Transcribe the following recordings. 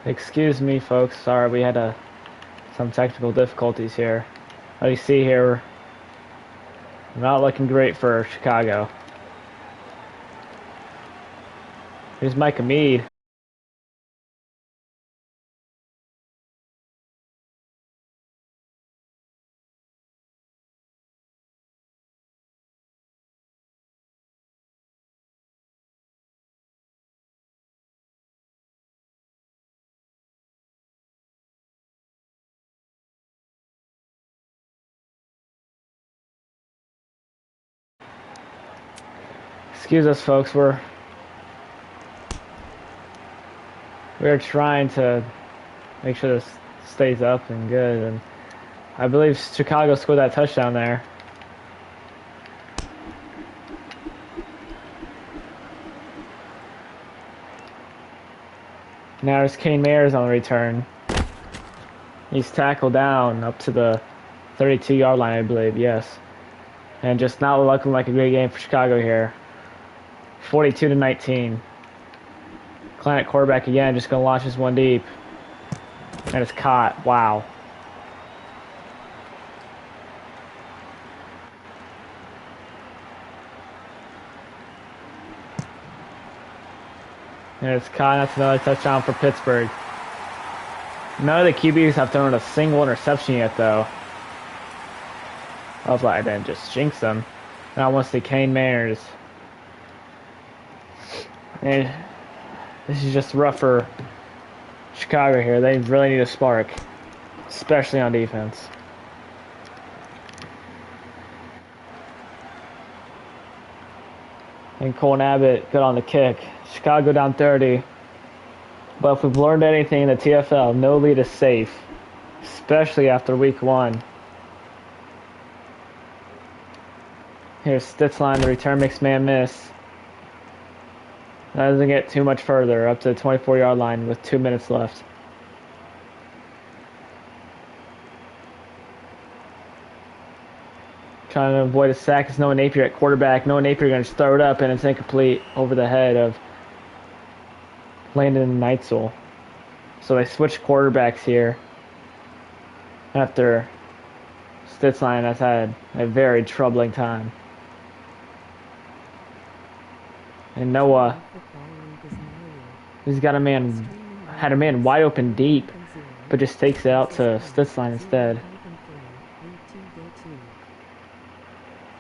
Excuse me, folks. Sorry, we had some technical difficulties here. As you see here, we're not looking great for Chicago. Here's Micah Mead. Excuse us, folks. We're trying to make sure this stays up and good. And I believe Chicago scored that touchdown there. Now there's Kane Mayers on the return. He's tackled down up to the 32-yard line, I believe. Yes, and just not looking like a great game for Chicago here. 42-19. Klein at quarterback again, just going to launch this one deep. And it's caught. Wow. And it's caught. That's another touchdown for Pittsburgh. None of the QBs have thrown a single interception yet, though. I was like, I didn't just jinx them. Now I want to see Kane Mayers. And this is just rough for Chicago here. They really need a spark, especially on defense. And Colin Abbott got on the kick. Chicago down 30. But if we've learned anything in the TFL, no lead is safe, especially after week 1. Here's Stitzline, the return makes man miss. That doesn't get too much further, up to the 24-yard line with 2 minutes left. Trying to avoid a sack is Noah Napier at quarterback. Noah Napier going to just throw it up, and it's incomplete over the head of Landon Neitzel. So they switch quarterbacks here after Stitzline has had a very troubling time. And Noah, he's got had a man wide open deep, but just takes it out to Stitzline instead.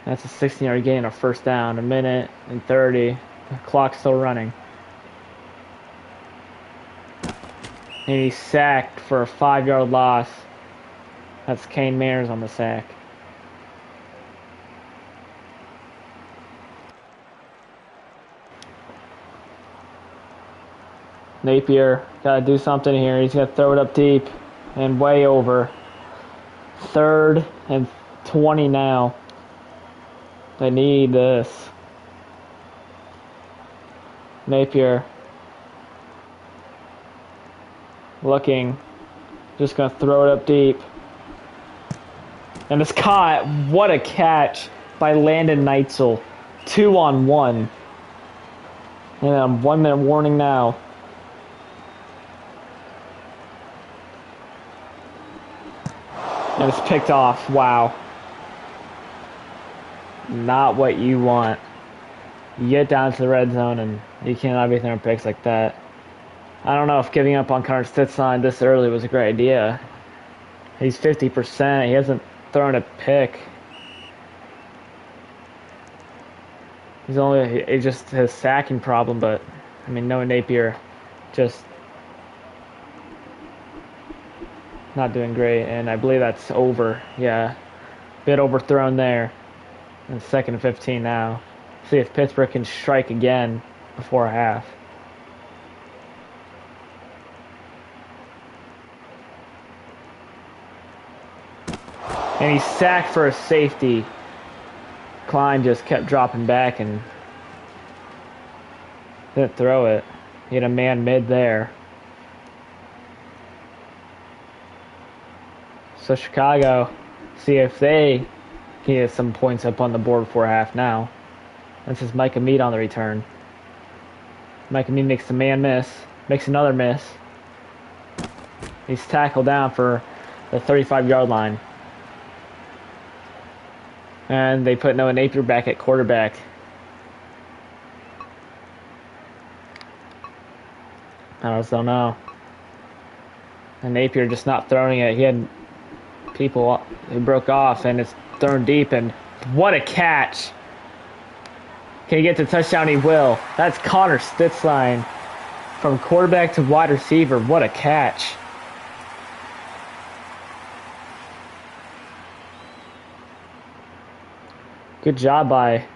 That's a 16-yard gain, a first down, 1:30. The clock's still running. And he's sacked for a 5-yard loss. That's Kane Mayers on the sack. Napier got to do something here. He's going to throw it up deep and way over. 3rd and 20 now. They need this. Napier looking, just going to throw it up deep. And it's caught. What a catch by Landon Neitzel. 2-on-1. And a 1-minute warning now. And it's picked off. Wow. Not what you want. You get down to the red zone and you cannot be throwing picks like that. I don't know if giving up on Connor Stitzline this early was a great idea. He's 50%. He hasn't thrown a pick. It's just his sacking problem, but I mean, Noah Napier just not doing great, and I believe that's over. Yeah, bit overthrown there. And 2nd and 15 now. See if Pittsburgh can strike again before half. And he's sacked for a safety. Klein just kept dropping back and didn't throw it. He had a man mid there. So Chicago, see if they can get some points up on the board before half now. This is Micah Mead on the return. Micah Mead makes a man miss. Makes another miss. He's tackled down for the 35-yard line. And they put Noah Napier back at quarterback. I just don't know. And Napier just not throwing it. He had people who broke off, and it's thrown deep, and what a catch. Can he get the touchdown? He will. That's Connor Stitzline. From quarterback to wide receiver, what a catch. Good job by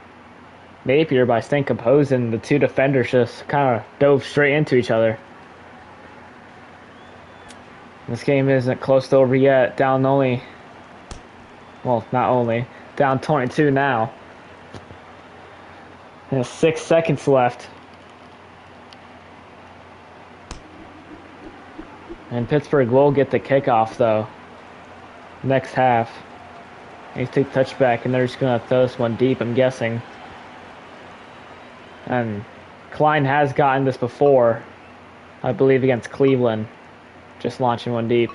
Napier by staying composed, and the two defenders just kind of dove straight into each other. This game isn't close to over yet. Down only, well, not only, down 22 now. And 6 seconds left. And Pittsburgh will get the kickoff, though, next half. They take touchback, and they're just going to throw this one deep, I'm guessing. And Klein has gotten this before, I believe, against Cleveland. Just launching one deep.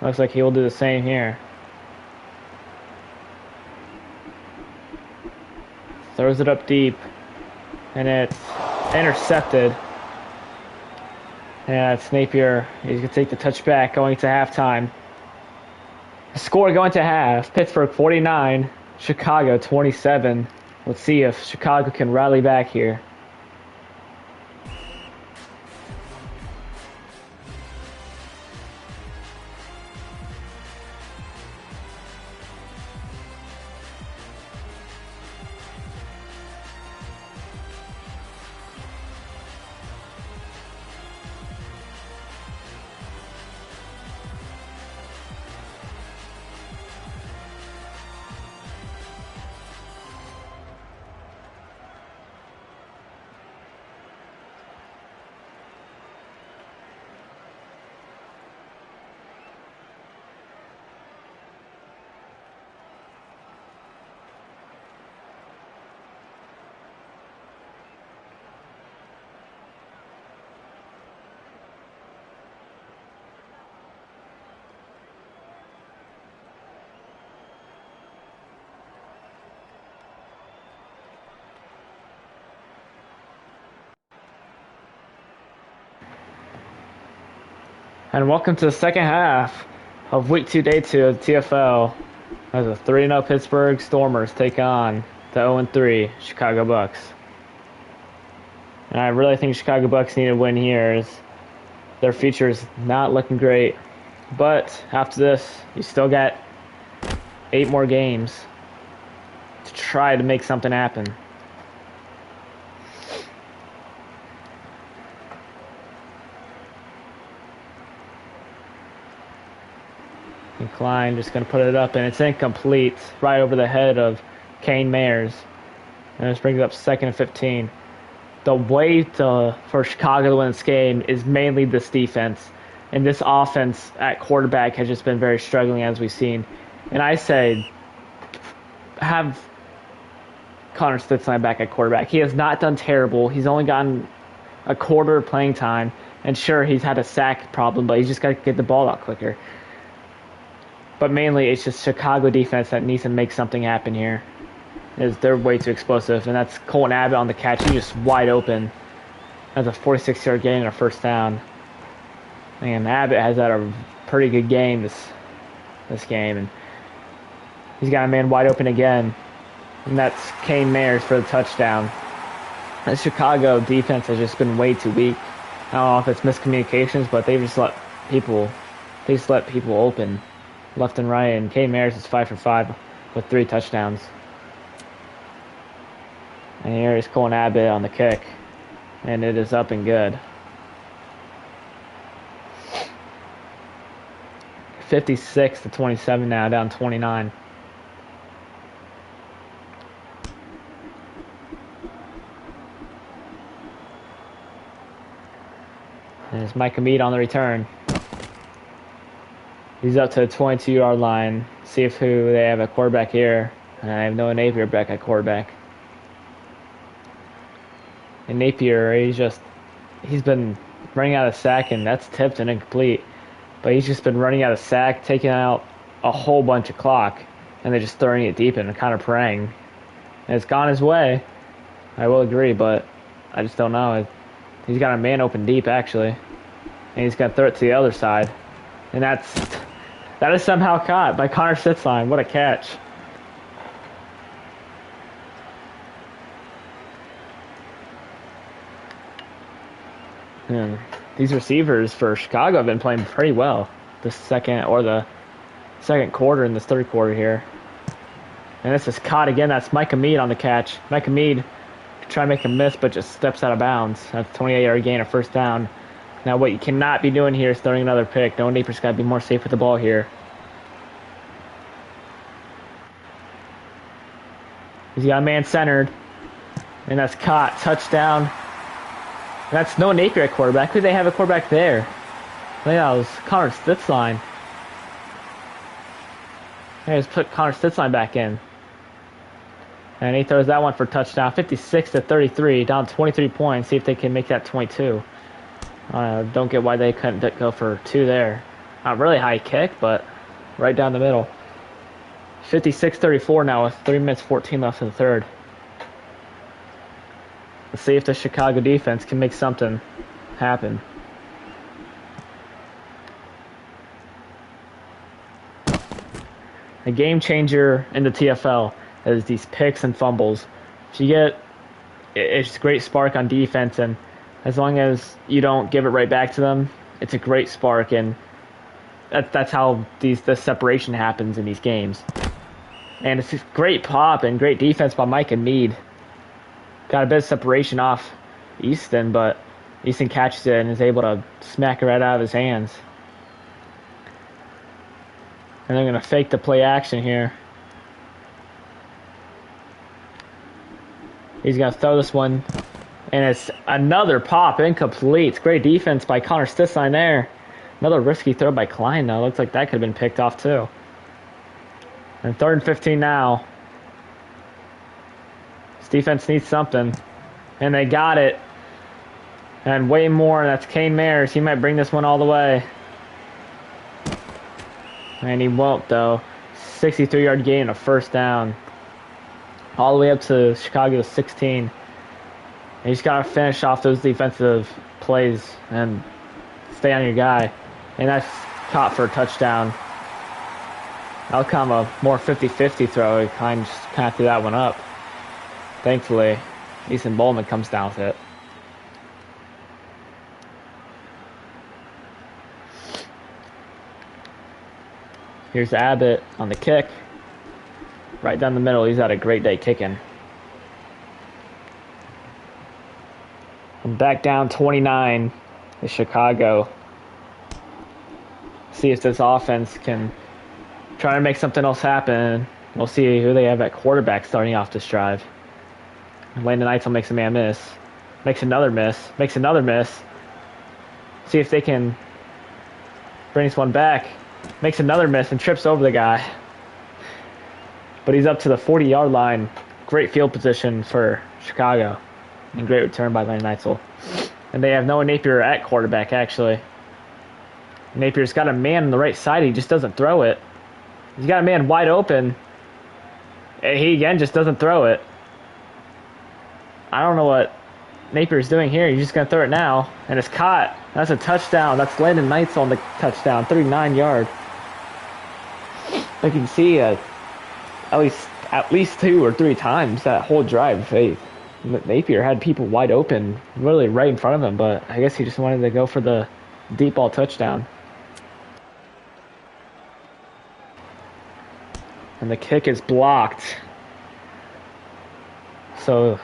Looks like he will do the same here. Throws it up deep. And it's intercepted. And it's Napier. He's going to take the touchback going to halftime. Score going to half. Pittsburgh 49, Chicago 27. Let's see if Chicago can rally back here. And welcome to the second half of Week 2, Day 2 of the TFL. As the 3-0 Pittsburgh Stormers take on the 0-3 Chicago Bucks. And I really think Chicago Bucks need a win here, as their future is not looking great. But after this, you still got 8 more games to try to make something happen. And Klein just going to put it up, and it's incomplete, right over the head of Kane Mayers. And this brings up 2nd and 15. The way for Chicago to win this game is mainly this defense. And this offense at quarterback has just been very struggling, as we've seen. And I say, have Connor Stitzline back at quarterback. He has not done terrible. He's only gotten a quarter of playing time. And sure, he's had a sack problem, but he's just got to get the ball out quicker. But mainly, it's just Chicago defense that needs to make something happen here. They're way too explosive, and that's Colton Abbott on the catch. He's just wide open. That's a 46-yard gain and a first down. And Abbott has had a pretty good game this game, and he's got a man wide open again, and that's Kane Mayers for the touchdown. The Chicago defense has just been way too weak. I don't know if it's miscommunications, but they just let people open left and right, and Kane Mayers is 5 for 5 with 3 touchdowns. And here is Colton Abbott on the kick, and it is up and good. 56-27 now, down 29. There's Micah Mead on the return. He's up to the 22-yard line. See if who they have at quarterback here. And I have Noah Napier back at quarterback. And Napier, he's been running out of sack, and that's tipped and incomplete. But he's just been running out of sack, taking out a whole bunch of clock, and they're just throwing it deep and kind of praying. And it's gone his way. I will agree, but I just don't know. He's got a man open deep, actually. And he's going to throw it to the other side. And that is somehow caught by Connor Sitzline. What a catch. And these receivers for Chicago have been playing pretty well the second quarter and this third quarter here. And this is caught again. That's Micah Mead on the catch. Micah Mead try to make a miss, but just steps out of bounds. That's a 28-yard gain, a first down. Now what you cannot be doing here is throwing another pick. Noah Napier's got to be more safe with the ball here. He's got a man centered. And that's caught. Touchdown. And that's Noah Napier at quarterback. Who do they have a quarterback there? I think that was Connor Stitzline. They just put Connor Stitzline back in. And he throws that one for touchdown. 56-33, down 23 points. See if they can make that 22. Don't get why they couldn't go for 2 there. Not really high kick, but right down the middle. 56-34 now with 3 minutes 14 left in the third. Let's see if the Chicago defense can make something happen. A game changer in the TFL is these picks and fumbles. If you get, it's a great spark on defense, and as long as you don't give it right back to them, it's a great spark, and that's how the separation happens in these games. And it's just great pop and great defense by Mike and Mead. Got a bit of separation off Easton, but Easton catches it and is able to smack it right out of his hands. And they're going to fake the play action here. He's going to throw this one, and it's another pop, incomplete. It's great defense by Connor Stitzline there. Another risky throw by Klein, though. Looks like that could have been picked off, too. And 3rd and 15 now. This defense needs something. And they got it. And way more. That's Kane Mayers. He might bring this one all the way. And he won't, though. 63-yard gain, a first down. All the way up to Chicago's 16. And you just got to finish off those defensive plays and stay on your guy. And that's caught for a touchdown. That'll come a more 50-50 throw. He kind of threw that one up. Thankfully, Easton Bowman comes down with it. Here's Abbott on the kick. Right down the middle. He's had a great day kicking. And back down 29 is Chicago. See if this offense can try to make something else happen. We'll see who they have at quarterback starting off this drive. Landon Eitzel makes a man miss. Makes another miss. Makes another miss. See if they can bring this one back. Makes another miss and trips over the guy. But he's up to the 40-yard line. Great field position for Chicago. And great return by Landon Eitzel. And they have Noah Napier at quarterback, actually. Napier's got a man on the right side. He just doesn't throw it. He's got a man wide open. And he, again, just doesn't throw it. I don't know what Napier's doing here. He's just going to throw it now. And it's caught. That's a touchdown. That's Landon Eitzel on the touchdown. 39-yard. You can see at least 2 or 3 times that whole drive. Napier had people wide open, really right in front of him, but I guess he just wanted to go for the deep ball touchdown. And the kick is blocked. So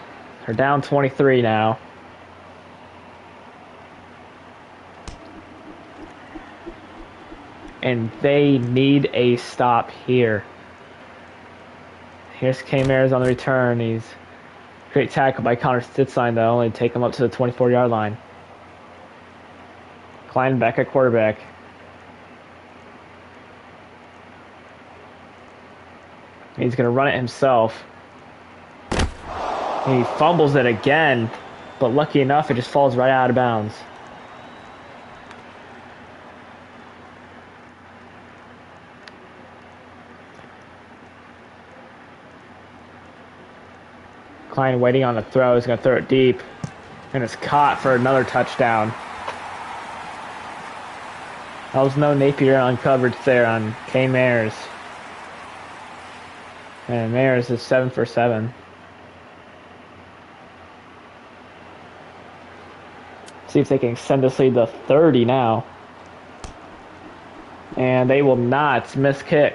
they're down 23 now. And they need a stop here. Here's Kane Mayers on the return. He's great tackle by Connor Stitzline, though, only take him up to the 24-yard line. Klein back at quarterback. He's going to run it himself. And he fumbles it again, but lucky enough, it just falls right out of bounds. Klein waiting on the throw. He's going to throw it deep. And it's caught for another touchdown. That was no Napier on coverage there on K. Mayers. And Mayers is 7 for 7. See if they can extend this lead to 30 now. And they will not. Miss kick.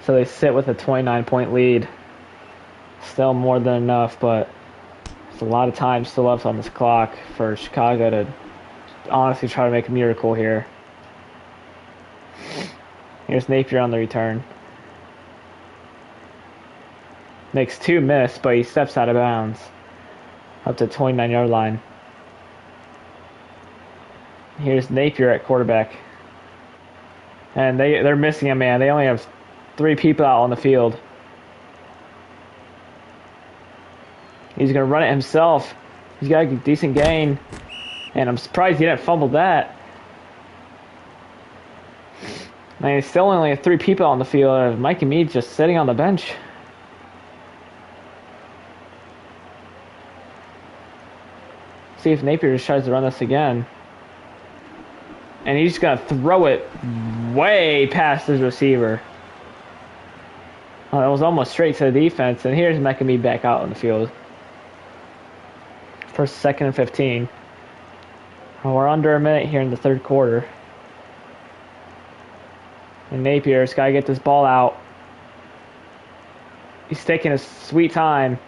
So they sit with a 29-point lead. Still more than enough, but there's a lot of time still left on this clock for Chicago to honestly try to make a miracle here. Here's Napier on the return. Makes 2 miss, but he steps out of bounds. Up to the 29-yard line. Here's Napier at quarterback. And they're missing a man. They only have 3 people out on the field. He's going to run it himself. He's got a decent gain. And I'm surprised he didn't fumble that. And he's still only have 3 people on the field. Mikey Mead's just sitting on the bench. See if Napier just tries to run this again. And he's going to throw it way past his receiver. Oh, that was almost straight to the defense. And here's Mikey Mead back out on the field. For 2nd and 15. We're under a minute here in the 3rd quarter. And Napier's got to get this ball out. He's taking his sweet time.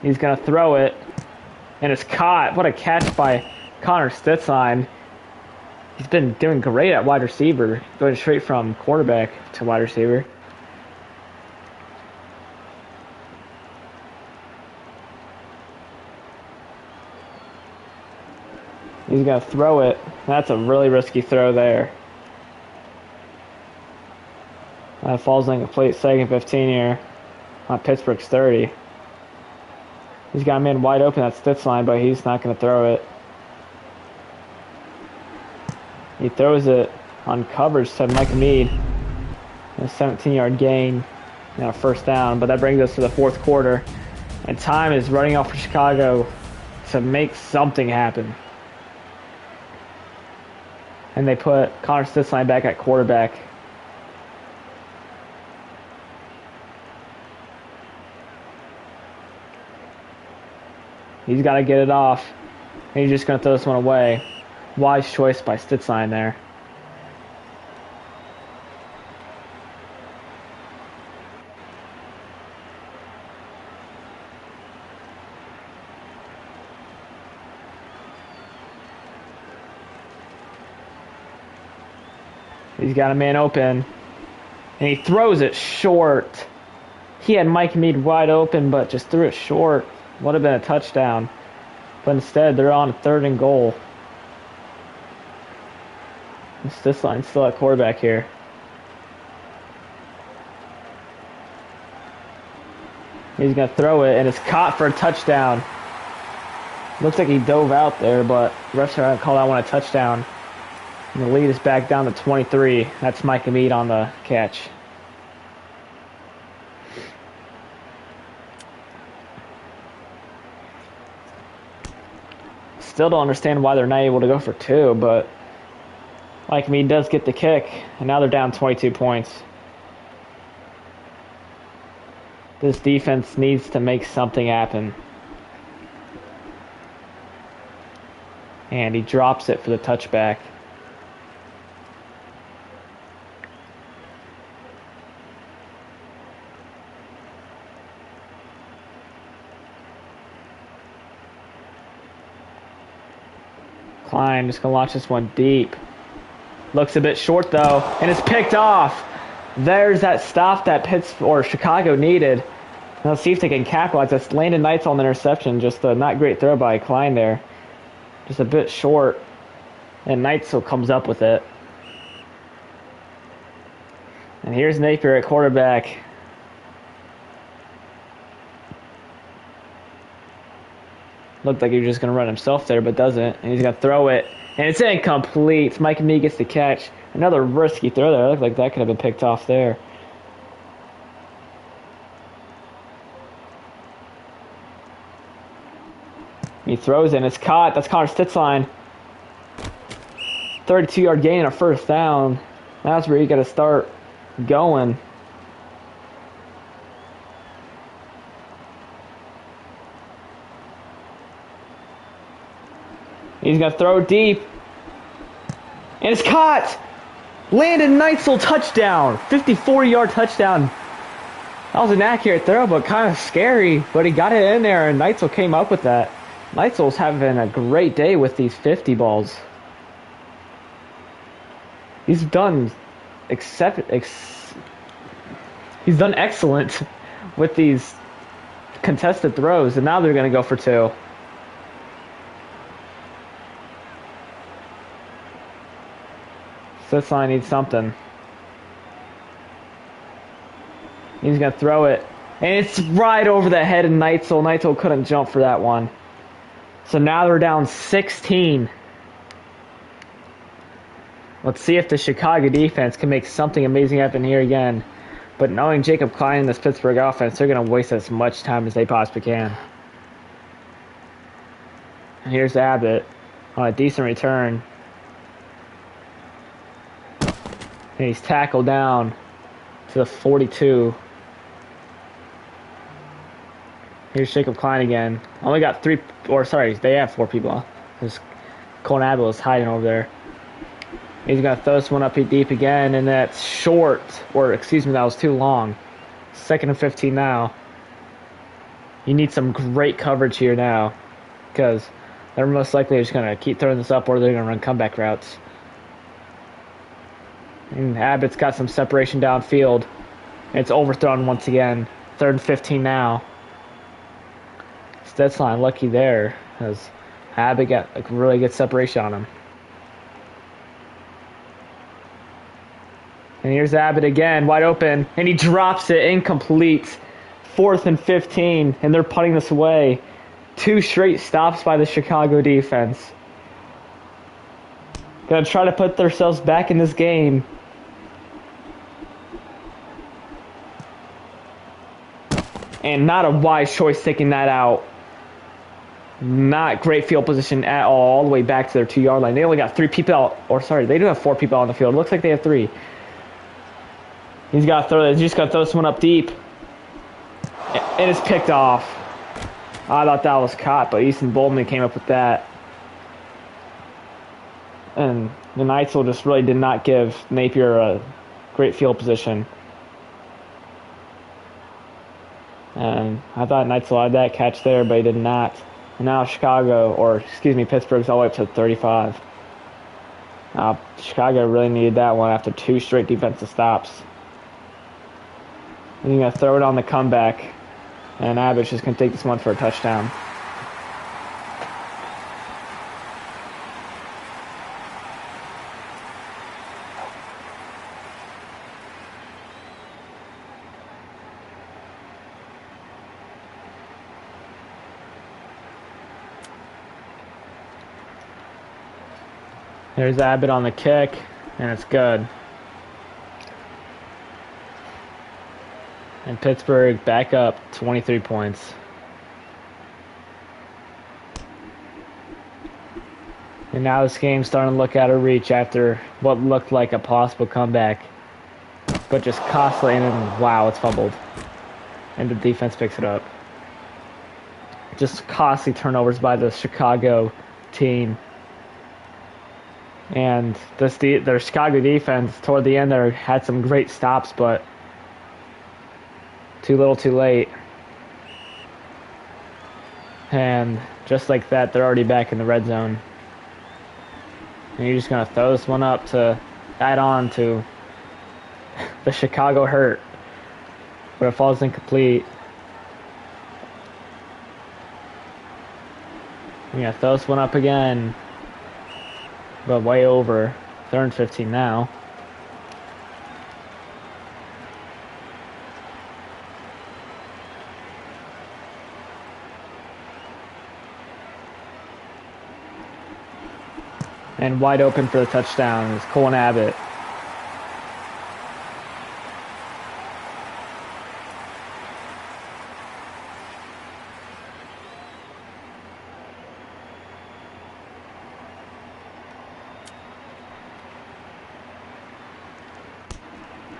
He's going to throw it. And it's caught. What a catch by Connor Stitzline. He's been doing great at wide receiver. Going straight from quarterback to wide receiver. He's going to throw it. That's a really risky throw there. That falls incomplete. 2nd and 15 here on Pittsburgh's 30. He's got a man wide open at Stitzline, but he's not going to throw it. He throws it on coverage to Mike Mead. A 17-yard gain and a 1st down. But that brings us to the 4th quarter. And time is running off for Chicago to make something happen. And they put Connor Stitzline back at quarterback. He's got to get it off. And he's just going to throw this one away. Wise choice by Stitzline there. He's got a man open. And he throws it short. He had Mike Mead wide open, but just threw it short. Would have been a touchdown. But instead, they're on 3rd and goal. Stitzline's still at quarterback here. He's going to throw it, and it's caught for a touchdown. Looks like he dove out there, but refs are going to call that one a touchdown. And the lead is back down to 23. That's Mike Mead on the catch. Still don't understand why they're not able to go for 2, but Mike Mead does get the kick, and now they're down 22 points. This defense needs to make something happen. And he drops it for the touchback. Klein just going to launch this one deep. Looks a bit short, though, and it's picked off. There's that stop that Chicago needed. Let's see if they can capitalize. That's Landon Knights on the interception. Just a not great throw by Klein there. Just a bit short. And Knights still comes up with it. And here's Napier at quarterback. Looked like he was just going to run himself there, but doesn't. And he's going to throw it. And it's incomplete. Mike Mead gets the catch. Another risky throw there. Looked like that could have been picked off there. He throws it and it's caught. That's Connor Stitzline. 32-yard gain and a first down. That's where you got to start going. He's going to throw deep. And it's caught! Landon Neitzel touchdown. 54-yard touchdown. That was an accurate throw, but kind of scary. But he got it in there, and Neitzel came up with that. Neitzel's having a great day with these 50 balls. He's done he's done excellent with these contested throws, and now they're going to go for two. Stitzline needs something. He's going to throw it. And it's right over the head of Neitzel. Neitzel couldn't jump for that one. So now they're down 16. Let's see if the Chicago defense can make something amazing happen here again. But knowing Jacob Klein and this Pittsburgh offense, they're going to waste as much time as they possibly can. And here's Abbott on a decent return. And he's tackled down to the 42. Here's Jacob Klein again. Only got they have 4 people. Because Colin Abbott was hiding over there. He's going to throw this one up deep again, and that's short. Or, excuse me, that was too long. 2nd and 15 now. You need some great coverage here now. Because they're most likely just going to keep throwing this up, or they're going to run comeback routes. And Abbott's got some separation downfield. It's overthrown once again. 3rd and 15 now. Stitzline lucky there, as Abbott got a really good separation on him. And here's Abbott again, wide open, and he drops it incomplete. 4th and 15, and they're putting this away. 2 straight stops by the Chicago defense. Gonna try to put themselves back in this game. And not a wise choice taking that out. Not great field position at all the way back to their 2-yard line. They only got 3 people out, or sorry, they do have 4 people out on the field. It looks like they have 3. He's got to throw that. He's just got to throw this one up deep. And it's picked off. I thought that was caught, but Easton Bolden came up with that. And the Neitzel just really did not give Napier a great field position. And I thought Neitzel had that catch there, but he did not. And now Pittsburgh's all the way up to 35. Chicago really needed that one after 2 straight defensive stops. And you're going to throw it on the comeback. And Abbott's just going to take this one for a touchdown. There's Abbott on the kick, and it's good. And Pittsburgh back up 23 points. And now this game's starting to look out of reach after what looked like a possible comeback. But just costly, and wow, it's fumbled. And the defense picks it up. Just costly turnovers by the Chicago team. And their Chicago defense, toward the end there, had some great stops, but too little too late. And just like that, they're already back in the red zone. And you're just going to throw this one up to add on to the Chicago hurt. But it falls incomplete. You're going to throw this one up again. But way over. 3rd and 15 now. And wide open for the touchdown is Colin Abbott.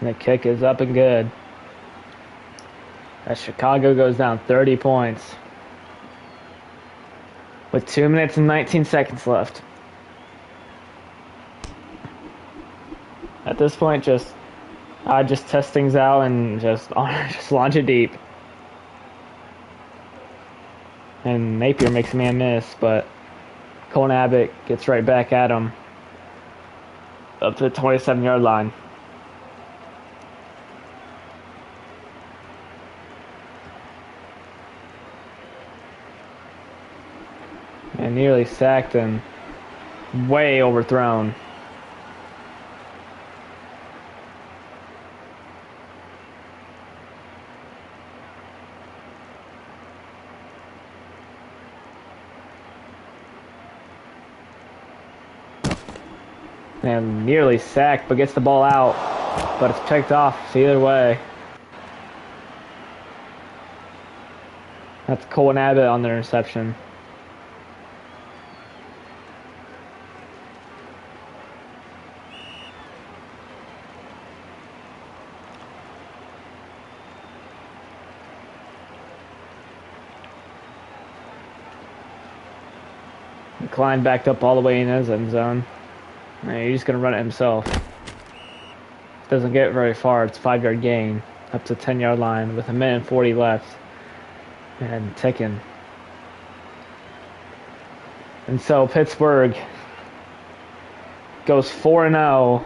And the kick is up and good. As Chicago goes down 30 points. With 2 minutes and 19 seconds left. At this point, just test things out and just launch it deep. And Napier makes a man miss, but Colin Abbott gets right back at him up to the 27-yard line. And nearly sacked and way overthrown. And nearly sacked, but gets the ball out. But it's picked off either way. That's Colin Abbott on the interception. Klein backed up all the way in his end zone. And he's just going to run it himself. Doesn't get very far. It's a 5-yard gain up to the 10-yard line with 1:40 left. And ticking. And so Pittsburgh goes 4-0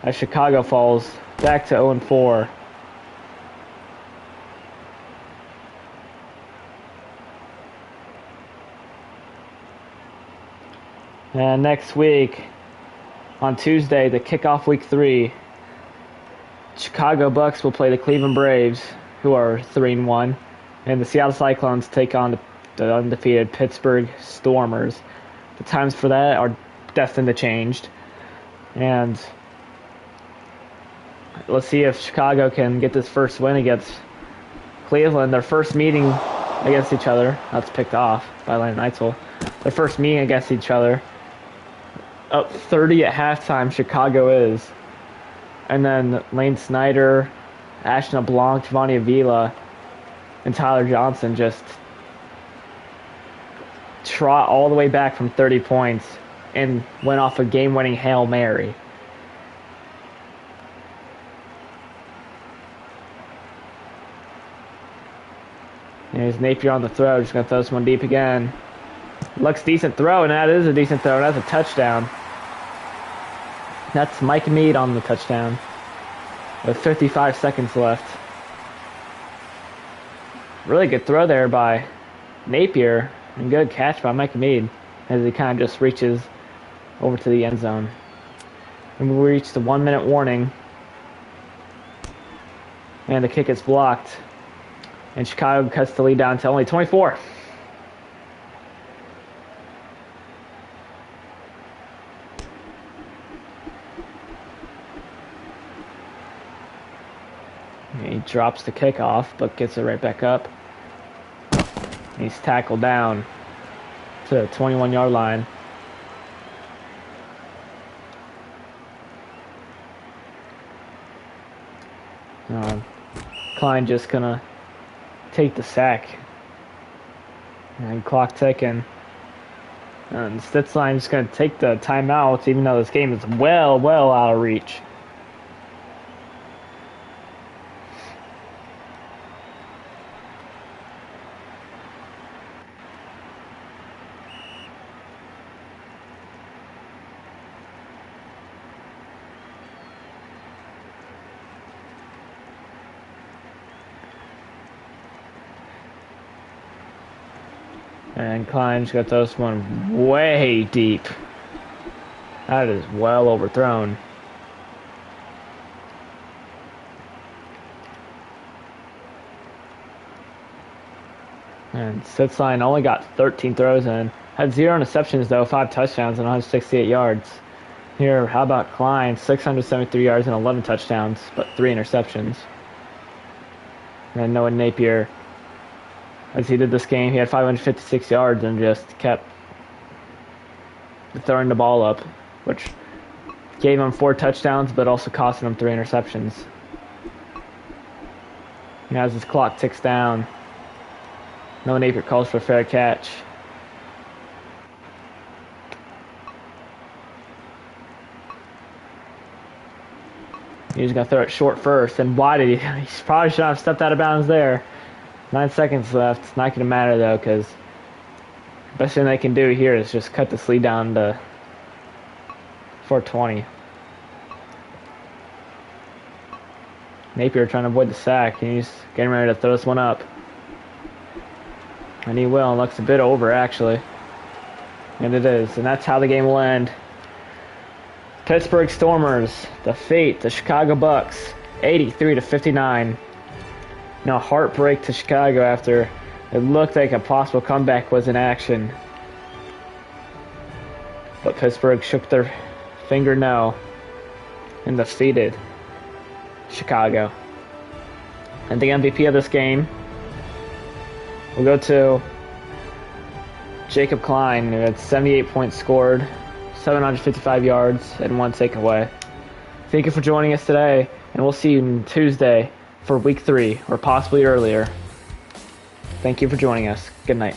as Chicago falls back to 0-4. And next week, on Tuesday, to kick off week 3, Chicago Bucks will play the Cleveland Braves, who are 3-1, and the Seattle Cyclones take on the undefeated Pittsburgh Stormers. The times for that are destined to change. And let's see if Chicago can get this first win against Cleveland. Their first meeting against each other. That's picked off by Landon Eitsel. Their first meeting against each other. Up 30 at halftime, Chicago is. And then Lane Snyder, Ashton LeBlanc, Giovanni Avila, and Tyler Johnson just trot all the way back from 30 points and went off a game-winning Hail Mary. There's Napier on the throw, just going to throw this one deep again. Looks decent throw, and that is a decent throw. That's a touchdown. That's Mike Mead on the touchdown with 55 seconds left. Really good throw there by Napier, and good catch by Mike Mead as he kind of just reaches over to the end zone. And we reach the 1-minute warning, and the kick is blocked, and Chicago cuts the lead down to only 24. He drops the kickoff, but gets it right back up. He's tackled down to the 21-yard line. Klein just gonna take the sack. And clock ticking. And Stitzline's gonna take the timeout, even though this game is well out of reach. And Klein's got this one way deep. That is well overthrown. And Sitzline only got 13 throws in. Had 0 interceptions though, 5 touchdowns and 168 yards. Here, how about Klein? 673 yards and 11 touchdowns, but 3 interceptions. And Noah Napier, as he did this game, he had 556 yards and just kept throwing the ball up, which Gave him 4 touchdowns, but also costing him 3 interceptions. And as his clock ticks down, Noah Napier calls for a fair catch. He's going to throw it short first. And why did he? He probably should not have stepped out of bounds there. 9 seconds left. It's not going to matter, though, because the best thing they can do here is just cut this lead down to 420. Napier trying to avoid the sack, and he's getting ready to throw this one up. And he will. Looks a bit over, actually. And it is. And that's how the game will end. Pittsburgh Stormers defeat the Chicago Bucks 83-59. Now heartbreak to Chicago after it looked like a possible comeback was in action. But Pittsburgh shook their finger no and defeated Chicago. And the MVP of this game will go to Jacob Klein, who had 78 points scored, 755 yards, and 1 takeaway. Thank you for joining us today, and we'll see you on Tuesday for Week 3, or possibly earlier. Thank you for joining us. Good night.